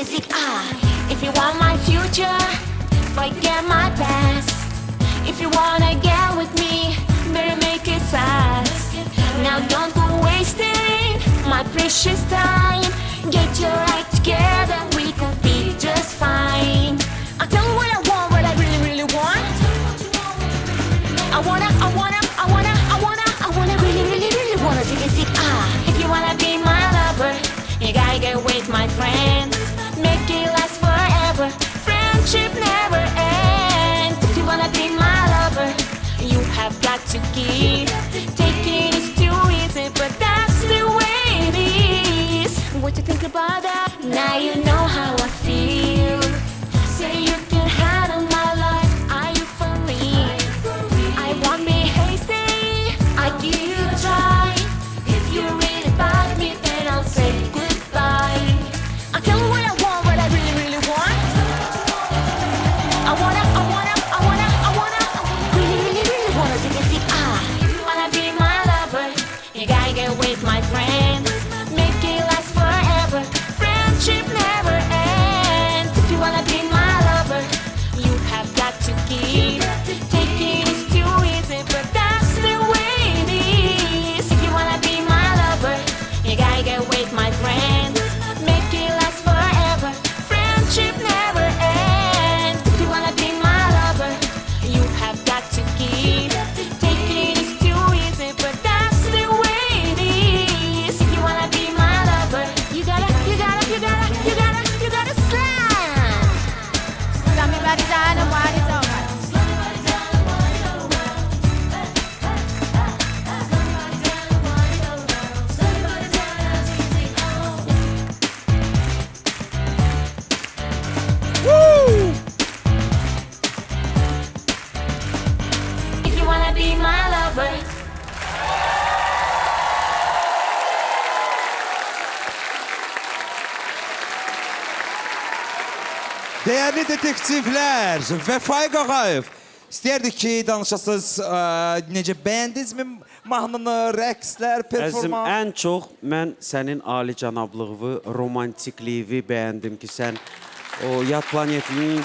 take a seat. If you want my future, forget my past. If you wanna get with me, better make it fast. Now don't go wasting my precious time. Get your act together, we could be just fine. I'll tell you what I want, what I really, really want. I wanna really, really, really wanna take a seat. If you wanna be my lover, you gotta get with my friends. Make it last forever, friendship never ends. If you wanna be my lover, you have got to give. Taking is too easy, but that's the way it is. What you think about that? Now you know how I feel. Say you can handle my life, are you for real? I won't be hasty, I give you a try. If you really about me, then I'll say goodbye. I'll tell you what I want, what I really, really want. I wanna really, really, really wanna take a seat. If you wanna be my lover, you gotta get with my friends. Make it last forever, friendship never ends. If you wanna be my lover, you have got to give. Taking is too easy, but that's the way it is. If you wanna be my lover, you gotta get with my friends. Make it last forever, friendship never ends. If you wanna be my lover, you have got to give. Taking is too easy, but that's the way it is. If you wanna be my lover, you gotta slam. Somebody down and why it's all right. If you wanna be my lover. Değerli detektivler, Vəfai Qağayev, istəyərdik ki, danışasınız, necə bəyəndinizmi mahnını, rəqslər, Əzim, performans? ən çox mən sənin ali canablığını, romantikliyi bəyəndim ki, sən o yad planetinin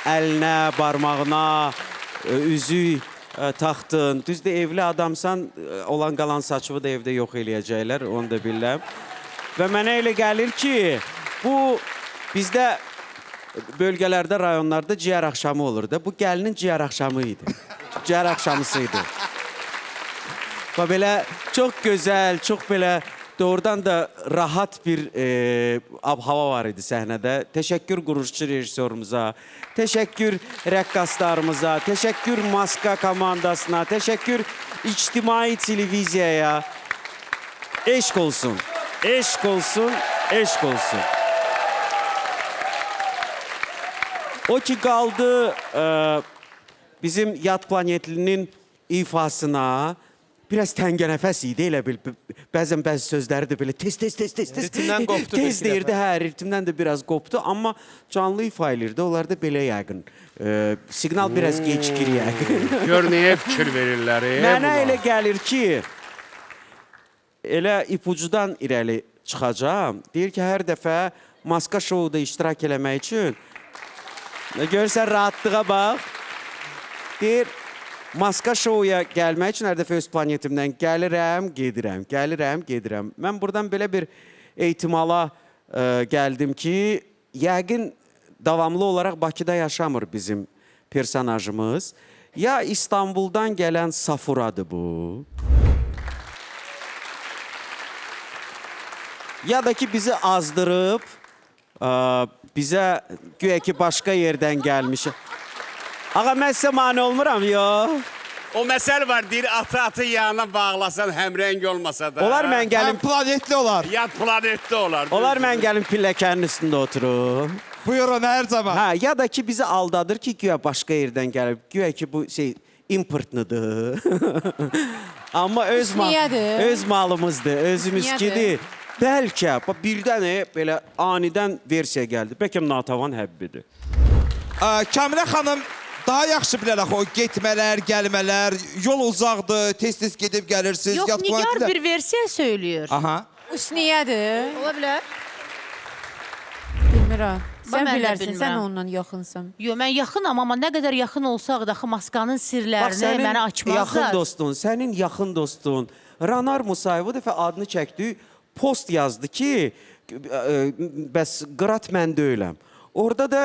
əlinə, barmağına, üzük taxdın. Düzdür, evli adamsan, olan qalan saçımı da evdə yox eləyəcəklər, onu da bilirəm. Və mənə elə gəlir ki, bu bizdə bölgələrdə, rayonlarda ciyər axşamı olur da. Bu gəlinin ciyər axşamı idi. Ciyər axşamısıydı. Və belə çox gözəl, çox belə doğrudan da rahat bir hava var idi səhnədə. Təşəkkür quruşçu rejissorumuza, təşəkkür rəqqaslarımıza, təşəkkür maska komandasına, təşəkkür ictimai televiziyaya. Eşq olsun, eşq olsun, eşq olsun. O ki qaldı bizim yad planetlinin ifasına biraz təngənəfəs idi, elə bil. Bəzən bəzi sözləri də belə tez. Ritimdən qopdu. Tez deyirdi, hə, ritimdən də biraz qopdu. Amma canlı ifa elirdi, onlar da belə yəqin. Siqnal biraz gecikir yəqin. Gör nəyə fikir verirlər. Mənə elə gəlir ki, elə ipucudan irəli çıxacam. Deyir ki, hər dəfə maska şouda iştirak eləmək üçün görürsən, rahatlığa bax. Deyir, maska şouya gəlmək üçün hər dəfə öz planetimdən gəlirəm, gedirəm, gəlirəm, gedirəm. Mən buradan belə bir ehtimala gəldim ki, yəqin davamlı olaraq Bakıda yaşamır bizim personajımız. Ya İstanbuldan gələn Safuradır bu. Ya da ki, bizi azdırıb, bizə güya ki, başqa yerdən gəlmiş. Ağa, mən sizə mane olmuram, yox. O məsəl var, deyir, atı yanına bağlasan, həmrəng olmasa da. Olar mən gəlim... Planetli olar. Yad planetdə olar. Olar mən gəlim pilləkənin üstündə oturum. Buyurun, hər zaman. Hə, ya da ki, bizi aldadır ki, güya başqa yerdən gəlib. Güya ki, bu şey importludur. Amma öz malımızdır, özümüzkidir. Bəlkə, birdən belə anidən versiya gəldi. Bəlkə Natavan Həbbidir. Kəmilə xanım, daha yaxşı bilərək o getmələr, gəlmələr, yol uzaqdır, tez-tez gedib gəlirsiniz. Yox, Nigar bir versiya söylüyor. Aha. Usniyedir. Ola bilər. bilmirəm. Sən mən də bilərsən, sən bilmirəm. ondan yaxınsan. Yo, mən yaxınam, amma nə qədər yaxın olsaq da, maskanın Bax, sirlərini sənin mənə yaxın açmazlar. dostun, sənin yaxın dostun Ranar Musayev bu dəfə adını çəkdi, post yazdı ki, bəs qırat mən deyiləm. Orada da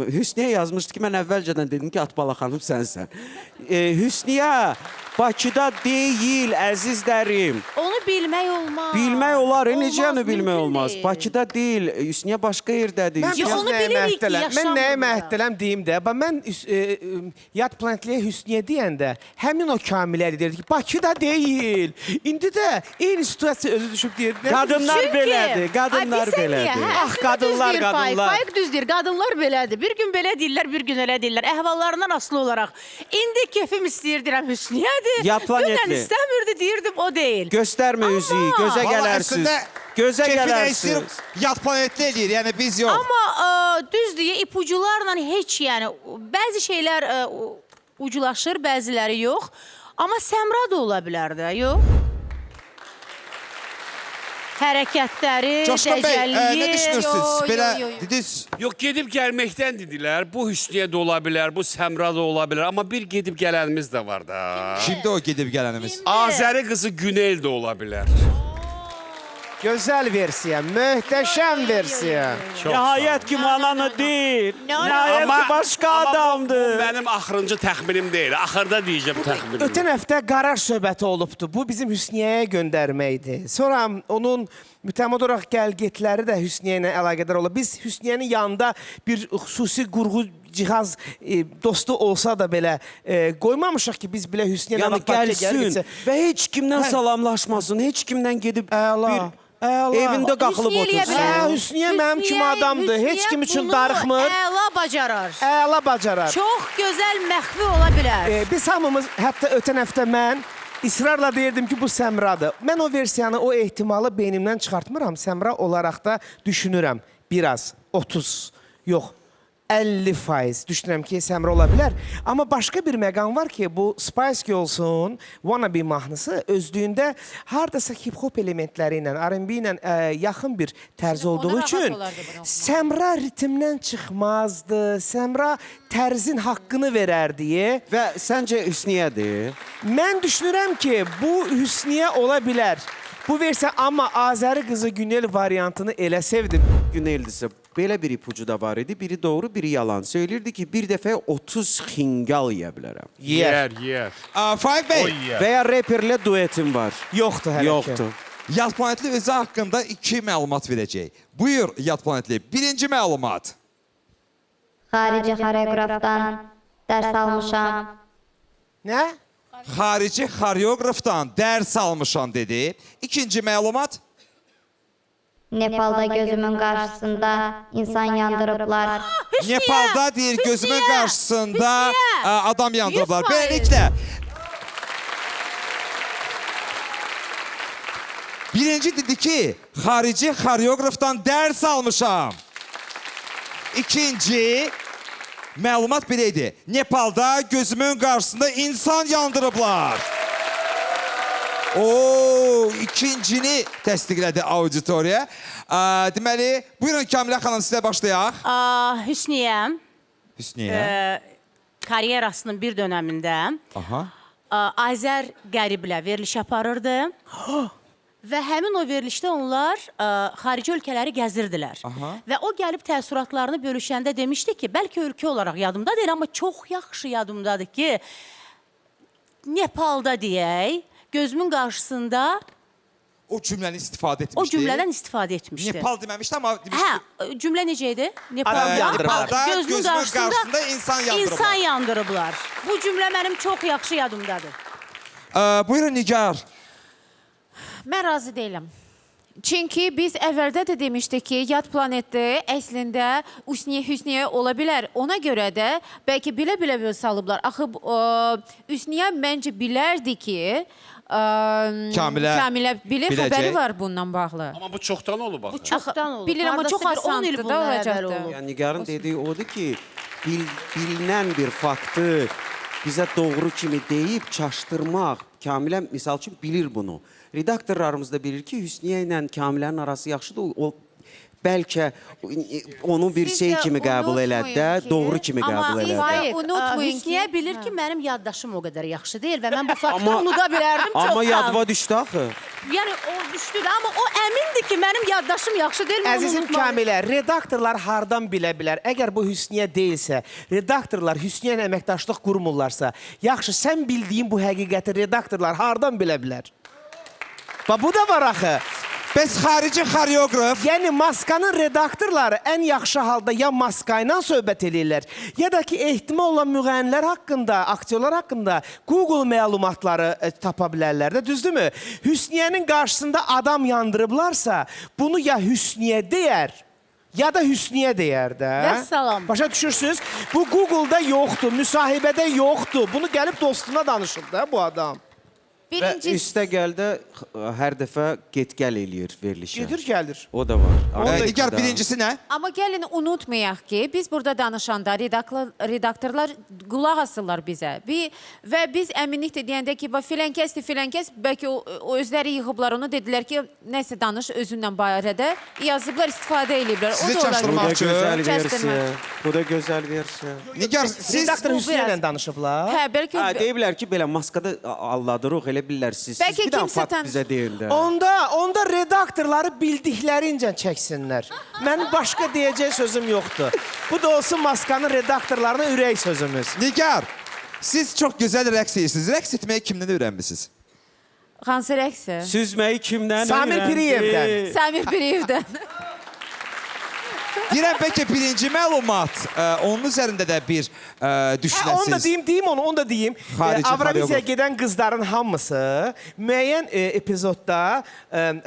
Hüsniyə yazmışdı ki, mən əvvəlcədən dedim ki, Atbala xanım sənsən. Hüsniyə, Bakıda deyil, əzizlərim. Onu bilmək olmaz. Bilmək olar, necə yəni Olmaz, bilmək mümkün olmaz. deyil. Bakıda deyil, Hüsniyə başqa yerdədir. Yo, Biz onu nəyə bilirik ki, məhdələm? Mən nəyə yaşamır məhdələm deyim də. Mən yad planetliyə Hüsniyə deyəndə həmin o kamiləri deyirdi ki, Bakıda deyil. İndi də eyni situasiya özü düşüb deyir. Qadınlar Çünki- belədir, qadınlar Ay, bilirsən niyə? belədir. Hə, Ah, əslində qadınlar, düz deyir Faik. qadınlar. Faik düz deyir, qadınlar belədir. Bir gün belə deyirlər, bir gün elə deyirlər. Əhvallarından asılı olaraq. İndi kefim istəyir deyirəm Hüsniyədir. Yad planetli. Dünən istəmirdi deyirdim, o deyil. Göstərmə üzüyü, gözə Valla gələrsiniz. əslində Gözə keyfini gələrsiniz. istəyir, yad planetdə eləyir, yəni biz yox. Amma düz deyə ipucularla heç yəni bəzi şeylər uculaşır, bəziləri yox. Amma Səmra da ola bilər də, yox? Hərəkətləri, Coşqun bəy, nə dəcəlliyi. düşünürsünüz? Yo, Belə yo, yo. dediniz, Yox, gedib gəlməkdən dedilər. Bu Hüsniyə də ola bilər, bu Səmra da ola bilər. Amma bir gedib gələnimiz də var da. kimdə o gedib gələnimiz? Azəri qızı Günel də ola bilər. Gözəl versiya, möhtəşəm versiya. Nəhayət ki, Mananı deyil. Nəhayət ki, başqa Bu adamdır. mənim axırıncı təxminim deyil. Axırda deyəcəm təxminimi. Ötən həftə qarar söhbəti olubdu. Bu bizim Hüsniyəyə göndərmə idi. Sonra onun mütəmad olaraq gəlgetləri də Hüsniyə ilə əlaqədar olub. Biz Hüsniyənin yanında bir xüsusi qurğu cihaz dostu olsa da belə qoymamışıq ki, biz belə Hüsniyə ilə Yəni gəlsin və heç kimdən salamlaşmasın, heç kimdən gedib Əla. Əla. evində qaxılıb Hüsniyə eləyə otursun. bilər. Hüsniyə mənim kimi adamdır. Heç kim üçün bunu darıxmır. Əla bacarar. Əla bacarar. Çox gözəl məxfi ola bilər. Biz hamımız, hətta ötən həftə mən israrla deyirdim ki, bu Səmradır. Mən o versiyanı, o ehtimalı beynimdən çıxartmıram. Səmra olaraq da düşünürəm. Biraz, 30, yox, 50% düşünürəm ki, Səmra ola bilər. Amma başqa bir məqam var ki, bu Spice Girls-un Wannabe mahnısı özlüyündə hardasa hip-hop elementləri ilə, R&B ilə yaxın bir tərz olduğu rahat üçün olardı bunu. Səmra ritmdən çıxmazdı. Səmra tərzin haqqını verərdi. Və səncə Hüsniyədir? Mən düşünürəm ki, bu Hüsniyə ola bilər. Bu versə, amma Azəri qızı Günel variantını elə sevdim. Güneldirsə, belə bir ipucu da var idi. Biri doğru, biri yalan. Söyləyirdi ki, bir dəfə 30 xingal yeyə bilərəm. Yer. Faik bəy, Və ya reperlə duetim var. Yoxdur hələ ki. Yoxdur. yad planetli özü haqqında 2 məlumat verəcək. Buyur yad planetli. Birinci məlumat. Xarici xoreoqrafdan dərs almışam. Nə? Xarici xoreoqrafdan dərs almışam dedi. İkinci məlumat. Nepalda gözümün qarşısında insan yandırıblar. Nepalda deyir gözümün qarşısında adam yandırıblar. 100%. Beləliklə. Birinci dedi ki, xarici xoreoqrafdan dərs almışam. İkinci məlumat belə idi. Nepalda gözümün qarşısında insan yandırıblar. İkincini təsdiqlədi auditoriya. Deməli, buyurun Kamilə xanım sizə başlayaq. Hüsniyə Hüsniyə. karyerasının bir dönəmində Aha. Azər qəriblə veriliş aparırdı. Və həmin o verilişdə onlar xarici ölkələri gəzirdilər. Aha. Və o gəlib təəssüratlarını bölüşəndə demişdi ki, bəlkə ölkə olaraq yadımda deyil, amma çox yaxşı yadımdadır ki, Nepalda deyək, gözümün qarşısında O cümləni istifadə etmişdi. o cümlədən istifadə etmişdi. Nepal deməmişdi amma demişdi. Hə, cümlə necə idi? Adam yandırıblar. Nepalda gözümün qarşısında insan yandırıblar. İnsan yandırıblar. Bu cümlə mənim çox yaxşı yadımdadır. Buyurun Nigar. Mən razı deyiləm. Çünki biz əvvəldə də demişdik ki, yad planetdə əslində Hüsniyə ola bilər. Ona görə də bəlkə bilə-bilə salıblar. Axı Hüsniyə məncə bilərdi ki, Kamilə bilir, biləcək. xəbəri var bundan bağlı. Amma bu çoxdan olub axı. Çoxdan olub. Bilirəm, amma çox Hardasa bir 10 il asandır da bundan əvvəl olacaqdı. olub. Yəni Nigarın dediyi odur ki, bilinən bir faktı bizə doğru kimi deyib çaşdırmaq. Kamilə misal üçün bilir bunu. Redaktorlarımız da bilir ki, Hüsniyə ilə Kamilənin arası yaxşıdır. O bəlkə onu bir Siz şey də kimi qəbul elədi də, unutmayın ki- doğru kimi qəbul Amma elədi. Faiq, Unutmayın Hüsniyə ki- bilir ki, mənim yaddaşım o qədər yaxşı deyil və mən bu faktı unuda bilərdim çoxdan. Amma yadıma düşdü axı. Yəni o düşdü də, amma o əmindir ki, mənim yaddaşım yaxşı deyil. mən onu Əzizim unutmalıyam. Kamilə, redaktorlar hardan bilə bilər? Əgər bu Hüsniyə deyilsə, redaktorlar Hüsniyə ilə əməkdaşlıq qurmurlarsa, yaxşı, sən bildiyin bu həqiqəti redaktorlar hardan bilə bilər? Bax, bu da var axı. Bəs xarici xoreoqraf Yəni maskanın redaktorları ən yaxşı halda ya maska ilə söhbət eləyirlər, ya da ki ehtimal olan müğənnilər haqqında, aktyorlar haqqında Google məlumatları tapa bilərlər də, düzdürmü? Hüsniyənin qarşısında adam yandırıblarsa, bunu ya Hüsniyə deyər, ya da Hüsniyə deyər də. Vəssalam. Başa düşürsünüz? Bu Google-da yoxdur, müsahibədə yoxdur. Bunu gəlib dostuna danışıb da bu adam. Və Birinci üstə gəldə hər dəfə get-gəl eləyir verilişə. Gedir, gəlir. O da var. Nigar birincisi nə? Amma gəlin unutmayaq ki, biz burada danışanda redaktorlar qulaq asırlar bizə. Və biz əminliklə deyəndə ki, filan kəs, bəlkə o özləri yığıblar onu, dedilər ki, nəsə danış özündən barədə yazıblar, istifadə ediblər. Sizi O da çaşdırmaq olar. Bu da gözəl Çaşdırma. versiya. Bu da gözəl versiya. Nigar, siz Redaktor Hüsniyə ilə biraz- danışıblar. Hə, bəlkə Hə, deyiblər ki, belə maskada aldadırıq, elə bilirlər siz. Bəlkə Siz bir dənə kimsə fakt bizə deyin də. Onda redaktorları bildiklərincə çəksinlər. Mənim başqa deyəcək sözüm yoxdur. Bu da olsun maskanın redaktorlarına ürək sözümüz. Nigar, siz çox gözəl rəqs edirsiniz. Rəqs etməyi kimdən öyrənmisiniz? Hansı rəqsi? Süzməyi kimdən Samir öyrəndi? Piriyevdən. Samir Piriyevdən. Deyirəm, bəlkə birinci məlumat, onun üzərində də bir düşünəsiniz. Onu da deyim, onu da deyim. Xarici Avroviziyaya xoreoqraf. gedən qızların hamısı müəyyən epizodda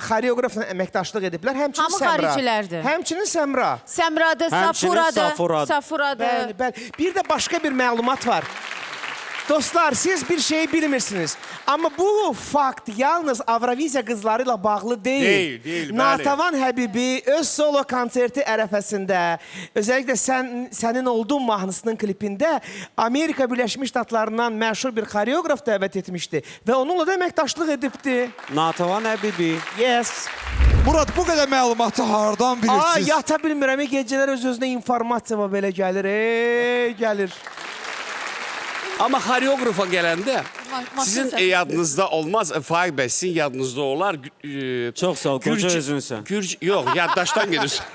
xoreoqrafla əməkdaşlıq ediblər. Həmçinin Hamı Səmra. xaricilərdir. Həmçinin Səmra. Səmradı, Həmçinin Safuradı. Safuradı. Bəli, bəli. Bir də başqa bir məlumat var. Dostlar, siz bir şeyi bilmirsiniz. Amma bu fakt yalnız Avroviziya qızları ilə bağlı deyil. Deyil, bəli. Natavan Həbibi öz solo konserti ərəfəsində, özəlliklə sənin olduğun mahnısının klipində Amerika Birləşmiş Ştatlarından məşhur bir xoreoqraf dəvət etmişdi və onunla da əməkdaşlıq edibdi. Natavan Həbibi. Yes. Murad, bu qədər məlumatı hardan bilirsiniz? Yata bilmirəm, gecələr öz-özünə informasiya var, belə gəlir, gəlir. Amma xoreoqrafa gələndə Ma- sizin maşın yadınızda olmaz. Faiq bəy, sizin yadınızda olar. Çox sağ ol, qoca özünsən. Yox, yaddaşdan gedirsən.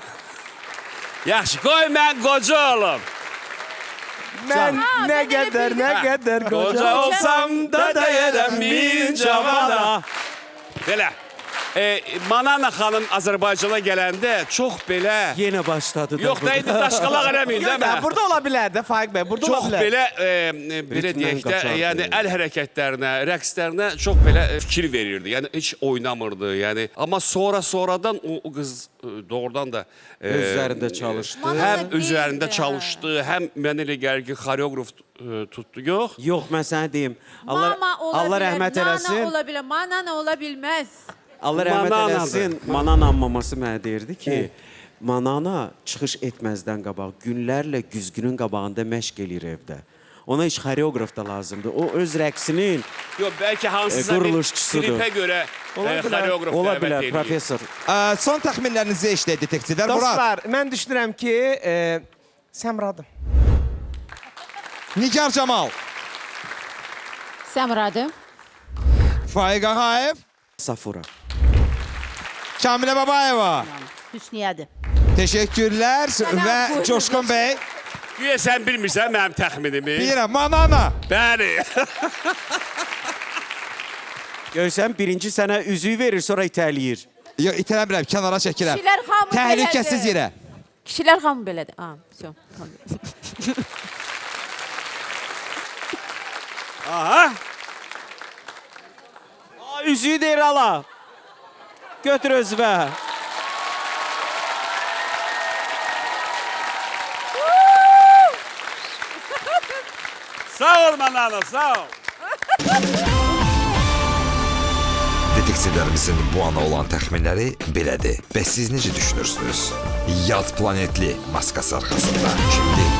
Yaxşı, qoy mən qoca olum. Mən nə qədər Qoca qoca olsam da dəyərəm min cavana. Belə. Manana xanım Azərbaycana gələndə çox belə... Yenə başladı da. Yox da indi daşqalaq eləməyin də mən. Burada ola bilər də Faiq bəy, burada ola Çox bilər. belə, belə Ritmdən deyək də, qaçardı. yəni əl hərəkətlərinə, rəqslərinə çox belə fikir verirdi. Yəni heç oynamırdı. Yəni amma sonradan o qız doğrudan da Özlərində çalışdı. həm Deyildi. üzərində çalışdı, həm mənə elə gəlir ki, xoreoqraf tutdu. Yox. Yox, mən sənə deyim. Mama ola Allah bilər, rəhmət Nana eləsin. ola bilər, Manana ola bilməz. Allah rəhmət Mananadır. eləsin. Manana maması mənə deyirdi ki, Manana çıxış etməzdən qabaq günlərlə güzgünün qabağında məşq eləyir evdə. Ona heç xoreoqraf da lazımdır. O öz rəqsinin Yox, bəlkə hansısa bir quruluşçusudur. klipə görə xoreoqraf ola dəvət bilər, edir. professor. Son təxminlərinizi eşləyək detektivlər. Murad, Dostlar, mən düşünürəm ki, Səmradır. Nigar Camal, Səmradı. Faiq Ağayev, Safura. Kamilə Babayeva. Hüsniyədir. Teşekkürlər və Coşqun bəy. Güya sən bilmirsən mənim təxminimi. Bilirəm, Manana. Bəli. Görsən, birinci sənə üzüyü verir, sonra itələyir. Yox, itələmirəm, kənara çəkirəm. Kişilər hamı Təhlükəsiz belədir. yerə. Kişilər hamı belədir. Ha, все. Aha. Üzüyü deyir ala. Götür özvə. Sağ ol Manana, sağ ol. Detektivlərimizin bu ana olan təxminləri belədir. Bəs siz necə düşünürsünüz? Yad planetli maskası arxasında kimdir?